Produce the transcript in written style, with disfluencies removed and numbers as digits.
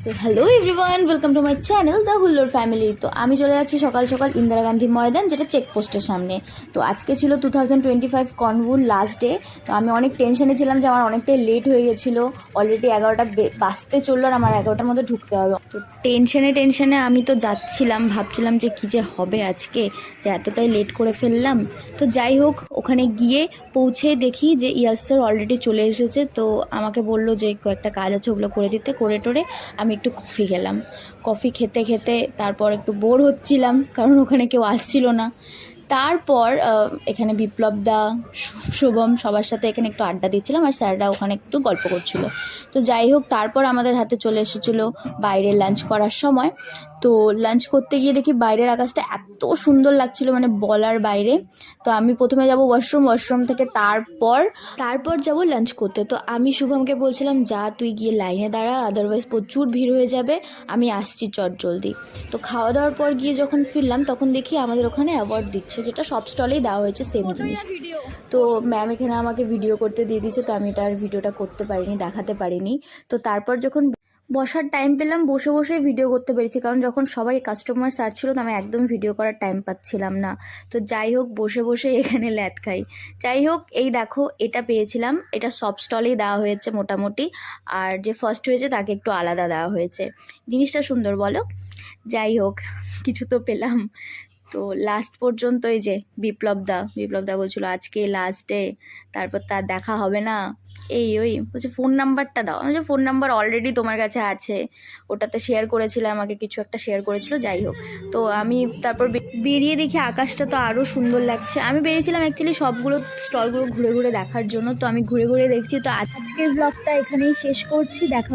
So hello everyone, welcome to my channel the Hullor family. তো আমি চলে যাচ্ছি সকাল সকাল ইন্দিরা গান্ধী ময়দান, যেটা চেকপোস্টের সামনে। তো আজকে ছিল 2025 কনভুর লাস্ট ডে। তো আমি অনেক টেনশনে ছিলাম যে আমার অনেকটাই লেট হয়ে গেছিলো, অলরেডি 11টা বাজতে চললো আর আমার 11টার মধ্যে ঢুকতে হবে। তো টেনশনে আমি তো যাচ্ছিলাম, ভাবছিলাম যে কী যে হবে আজকে, যে এতটাই লেট করে ফেললাম। তো যাই হোক, ওখানে গিয়ে পৌঁছে দেখি যে ইয়াস স্যার অলরেডি চলে এসেছে। তো আমাকে বললো যে কয়েকটা কাজ আছে ওগুলো করে দিতে, করে টোরে আমি একটু কফি খেলাম। কফি খেতে খেতে তারপর একটু বোর হচ্ছিলাম, কারণ ওখানে কেউ আসছিল না। তারপর এখানে বিপ্লব দা, শুভম সবার সাথে এখানে একটু আড্ডা দিচ্ছিলাম, আর স্যাররা ওখানে একটু গল্প করছিল। তো যাই হোক, তারপর আমাদের হাতে চলে এসেছিলো বাইরে লাঞ্চ করার সময়। তো লাঞ্চ করতে গিয়ে দেখি বাইরের আকাশটা এত সুন্দর লাগছিল, মানে বলার বাইরে। তো আমি প্রথমে যাব ওয়াশরুম থেকে তারপর যাব লাঞ্চ করতে। তো আমি শুভমকে বলছিলাম, যা তুই গিয়ে লাইনে দাঁড়া, আদারওয়াইজ প্রচুর ভিড় হয়ে যাবে, আমি আসছি চট জলদি। তো খাওয়া দাওয়ার পর গিয়ে যখন ফিরলাম, তখন দেখি আমাদের ওখানে অ্যাওয়ার্ড দিচ্ছে, যেটা সব স্টলেই দেওয়া হয়েছে সেম জিনিস। তো ম্যাম এখানে আমাকে ভিডিও করতে দিয়ে দিয়েছে, তো আমি এটার ভিডিওটা করতে পারিনি, দেখাতে পারিনি। তো তারপর যখন বসার টাইম পেলাম, বসে বসে ভিডিও করতে পেরেছি, কারণ যখন সবাই কাস্টমার সার্চ ছিল তো আমি একদম ভিডিও করার টাইম পাচ্ছিলাম না। তো যাই হোক, বসে বসে এখানে ল্যাদ খাই। যাই হোক, এই দেখো এটা পেয়েছিলাম, এটা সব স্টলেই দেওয়া হয়েছে মোটামুটি, আর যে ফার্স্ট হয়েছে তাকে একটু আলাদা দেওয়া হয়েছে। জিনিসটা সুন্দর, বলো? যাই হোক, কিছু তো পেলাম। তো লাস্ট পর্যন্ত এই যে বিপ্লব দা বলছিল আজকে লাস্ট ডে, তারপর তার দেখা হবে না। ওই বলছে ফোন নাম্বারটা দাও। আমি যে ফোন নাম্বার অলরেডি তোমার কাছে আছে, ওটাতে শেয়ার করেছিল, আমাকে কিছু একটা শেয়ার করেছিল। যাই হোক, তো আমি তারপর বেরিয়ে দেখি আকাশটা তো আরও সুন্দর লাগছে। আমি বেরিয়েছিলাম অ্যাকচুয়ালি সবগুলো স্টলগুলো ঘুরে ঘুরে দেখার জন্য। তো আমি ঘুরে ঘুরে দেখছি। তো আজকের ব্লগটা এখানেই শেষ করছি, দেখা